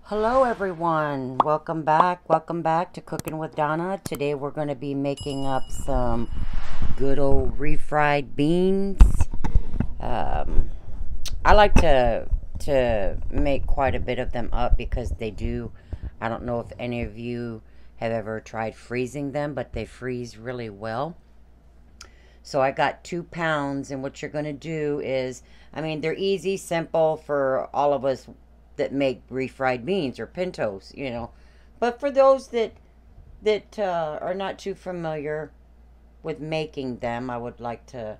Hello everyone, welcome back to Cooking with Donna. Today we're going to be making up some good old refried beans. I like to make quite a bit of them up because they do, I don't know if any of you have ever tried freezing them, but they freeze really well. So I got 2 pounds, and what you're going to do is, I mean, they're easy, simple for all of us that make refried beans or pintos, you know. But for those that are not too familiar with making them, I would like to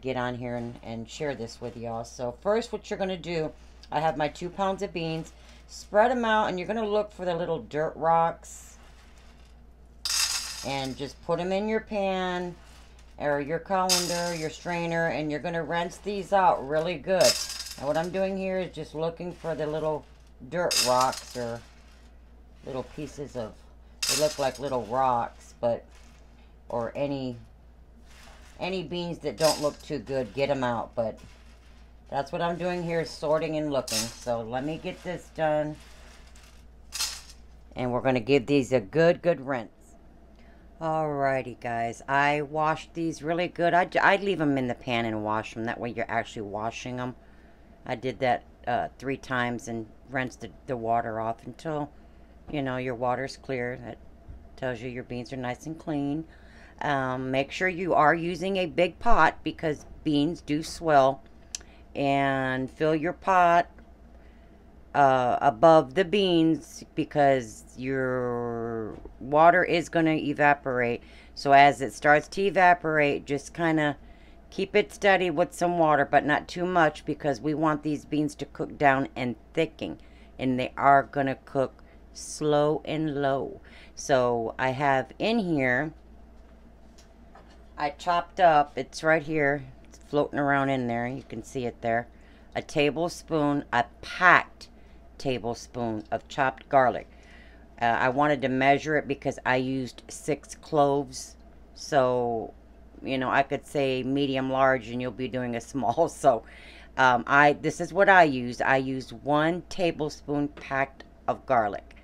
get on here and share this with y'all. So first, what you're going to do, I have my 2 pounds of beans. Spread them out, and you're going to look for the little dirt rocks and just put them in your pan or your colander, your strainer, and you're going to rinse these out really good. Now what I'm doing here is just looking for the little dirt rocks or little pieces of, they look like little rocks, but, or any beans that don't look too good, get them out. But that's what I'm doing here, is sorting and looking. So let me get this done. And we're going to give these a good rinse. Alrighty guys, I washed these really good. I'd leave them in the pan and wash them. That way you're actually washing them. I did that 3 times and rinsed the water off until, you know, your water's clear. That tells you your beans are nice and clean. Make sure you are using a big pot because beans do swell. And fill your pot above the beans because your water is going to evaporate. So as it starts to evaporate, just kind of keep it steady with some water, but not too much, because we want these beans to cook down and thicken, and they are going to cook slow and low. So I have in here, I chopped up, it's right here, it's floating around in there, you can see it there, a tablespoon, a packed tablespoon of chopped garlic. I wanted to measure it because I used 6 cloves, so you know, I could say medium large and you'll be doing a small. So this is what I used. I used 1 tablespoon packed of garlic,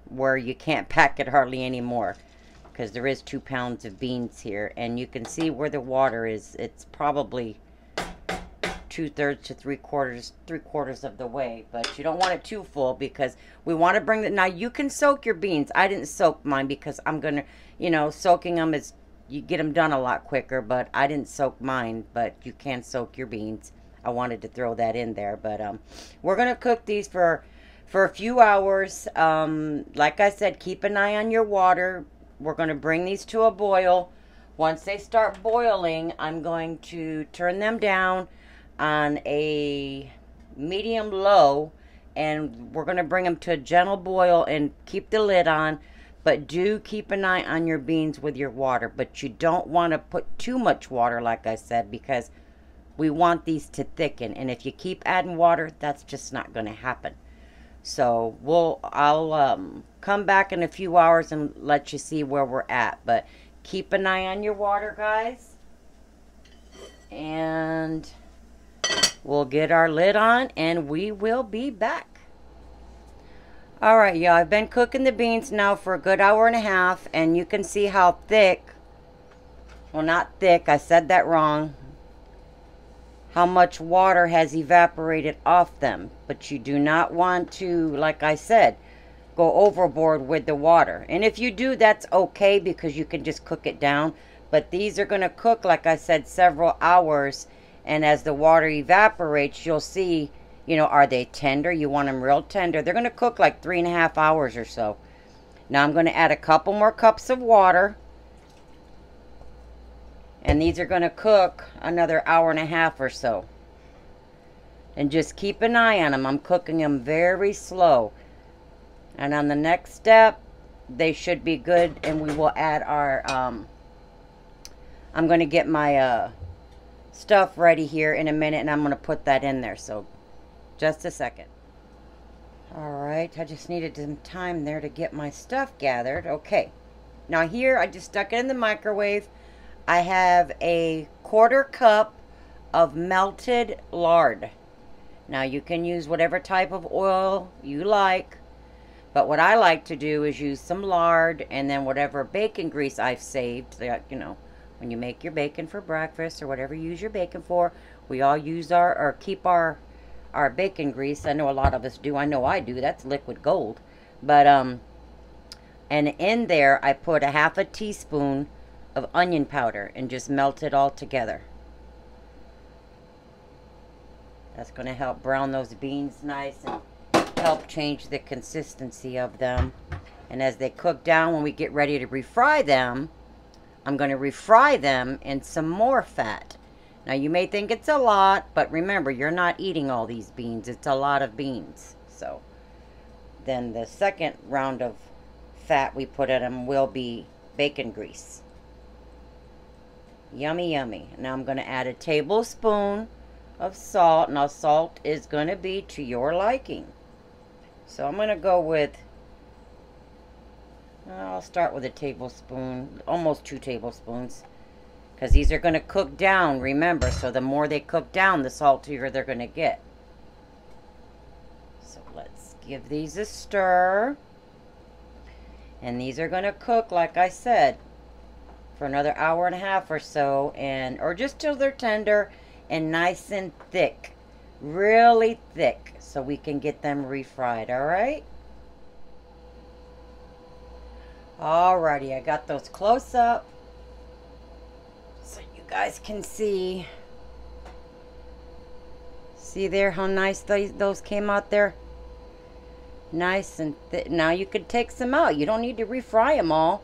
where you can't pack it hardly anymore because there is 2 pounds of beans here, and you can see where the water is. It's probably 2/3 to 3/4 of the way, but you don't want it too full because we want to bring the, now you can soak your beans. I didn't soak mine because I'm gonna, you know, soaking them is, you get them done a lot quicker, but I didn't soak mine, but you can soak your beans. I wanted to throw that in there, but we're gonna cook these for a few hours. Like I said, keep an eye on your water. We're gonna bring these to a boil. Once they start boiling, I'm going to turn them down on a medium low, and we're gonna bring them to a gentle boil and keep the lid on. But do keep an eye on your beans with your water. But you don't want to put too much water, like I said, because we want these to thicken. And if you keep adding water, that's just not going to happen. So I'll come back in a few hours and let you see where we're at. But keep an eye on your water, guys. And we'll get our lid on and we will be back. Alright, y'all, I've been cooking the beans now for a good hour and a half, and you can see how thick, well, not thick, I said that wrong, how much water has evaporated off them. But you do not want to, like I said, go overboard with the water. And if you do, that's okay because you can just cook it down. But these are going to cook, like I said, several hours, and as the water evaporates, you'll see, you know, are they tender? You want them real tender. They're going to cook like 3.5 hours or so. Now I'm going to add a couple more cups of water. And these are going to cook another hour and a half or so. And just keep an eye on them. I'm cooking them very slow. And on the next step, they should be good. And we will add our, I'm going to get my stuff ready here in a minute. And I'm going to put that in there. So just a second. Alright, I just needed some time there to get my stuff gathered. Okay. Now here, I just stuck it in the microwave. I have a 1/4 cup of melted lard. Now you can use whatever type of oil you like, but what I like to do is use some lard and then whatever bacon grease I've saved. Like, you know, when you make your bacon for breakfast or whatever you use your bacon for, we all use or keep our bacon grease. I know a lot of us do. I know I do. That's liquid gold. But and in there I put a half a teaspoon of onion powder and just melt it all together. That's going to help brown those beans nice and help change the consistency of them. And as they cook down, when we get ready to refry them, I'm going to refry them in some more fat. Now you may think it's a lot, but remember, you're not eating all these beans. It's a lot of beans. So then the second round of fat we put in them will be bacon grease. Yummy, yummy. Now I'm going to add a tablespoon of salt. Now salt is going to be to your liking. So I'm going to go with, I'll start with a tablespoon, almost 2 tablespoons. Because these are going to cook down, remember. So the more they cook down, the saltier they're going to get. So let's give these a stir. And these are going to cook, like I said, for another hour and a half or so. Or just till they're tender and nice and thick. Really thick. So we can get them refried, alright? Alrighty, I got those close up. So you guys can see. See there how nice those came out there? Nice and thick. Now you could take some out. You don't need to refry them all.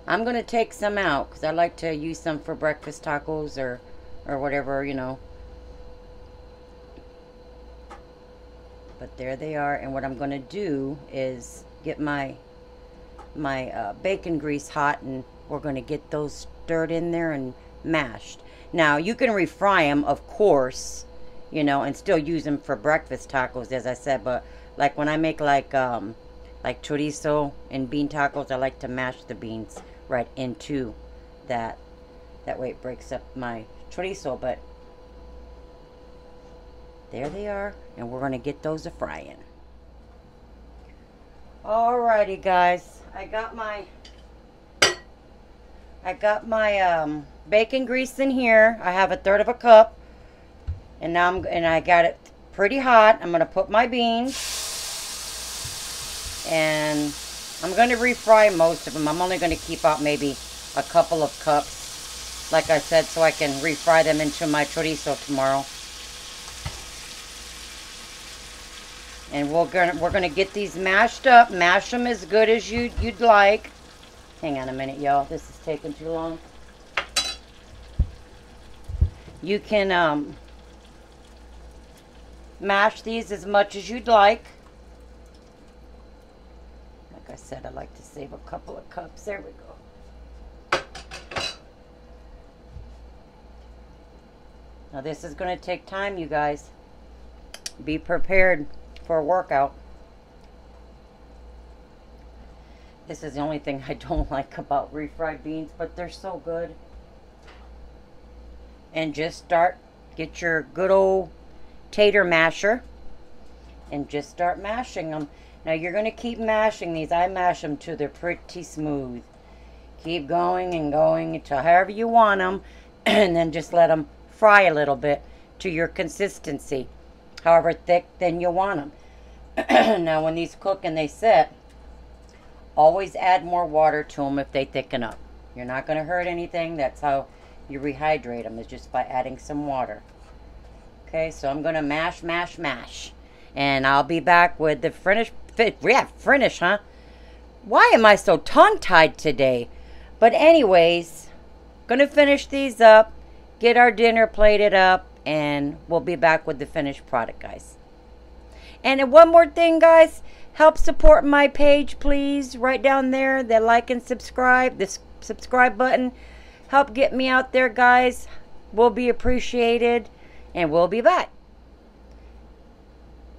I'm going to take some out because I like to use some for breakfast tacos or whatever, you know. But there they are. And what I'm going to do is get my bacon grease hot, and we're going to get those stirred in there and mashed. Now you can refry them, of course, you know, and still use them for breakfast tacos, as I said. But like when I make like chorizo and bean tacos, I like to mash the beans right into that. That way it breaks up my chorizo. But there they are, and we're going to get those a frying. Alrighty, guys, I got my bacon grease in here. I have 1/3 of a cup, and now I got it pretty hot. I'm going to put my beans, and I'm going to refry most of them. I'm only going to keep out maybe a couple of cups, like I said, so I can refry them into my chorizo tomorrow. And we're gonna get these mashed up. Mash them as good as you'd like. Hang on a minute, y'all. This is taking too long. You can mash these as much as you'd like. Like I said, I like to save a couple of cups. There we go. Now this is going to take time, you guys. Be prepared for a workout. This is the only thing I don't like about refried beans, but they're so good. And just get your good old tater masher and just start mashing them. Now you're going to keep mashing these. I mash them till they're pretty smooth. Keep going and going until however you want them, and then just let them fry a little bit to your consistency. However thick then you want them. Now when these cook and they set, always add more water to them if they thicken up. You're not going to hurt anything. That's how you rehydrate them, is just by adding some water. Okay, so I'm going to mash, mash, mash. And I'll be back with the finish, huh? Why am I so tongue-tied today? But anyways, going to finish these up, get our dinner plated up, and we'll be back with the finished product, guys. And one more thing, guys, help support my page, please. Right down there, the like and subscribe, the subscribe button. Help get me out there, guys. Will be appreciated, and we'll be back.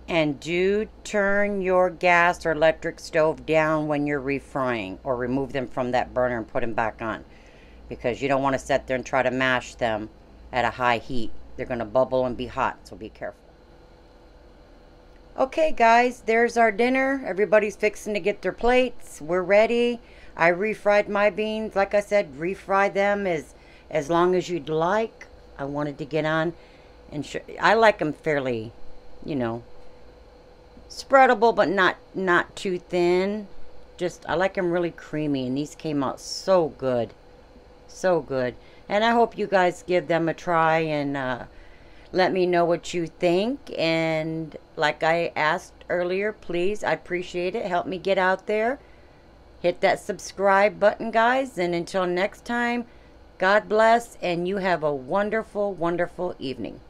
And do turn your gas or electric stove down when you're refrying, or remove them from that burner and put them back on, because you don't want to sit there and try to mash them at a high heat. They're going to bubble and be hot, so be careful. Okay, guys, there's our dinner. Everybody's fixing to get their plates. We're ready. I refried my beans. Like I said, refry them as long as you'd like. I wanted to get on and I like them fairly, you know, spreadable, but not too thin. Just I like them really creamy, and these came out so good, so good. And I hope you guys give them a try and let me know what you think. And like I asked earlier, please, I appreciate it. Help me get out there. Hit that subscribe button, guys. And until next time, God bless, and you have a wonderful, wonderful evening.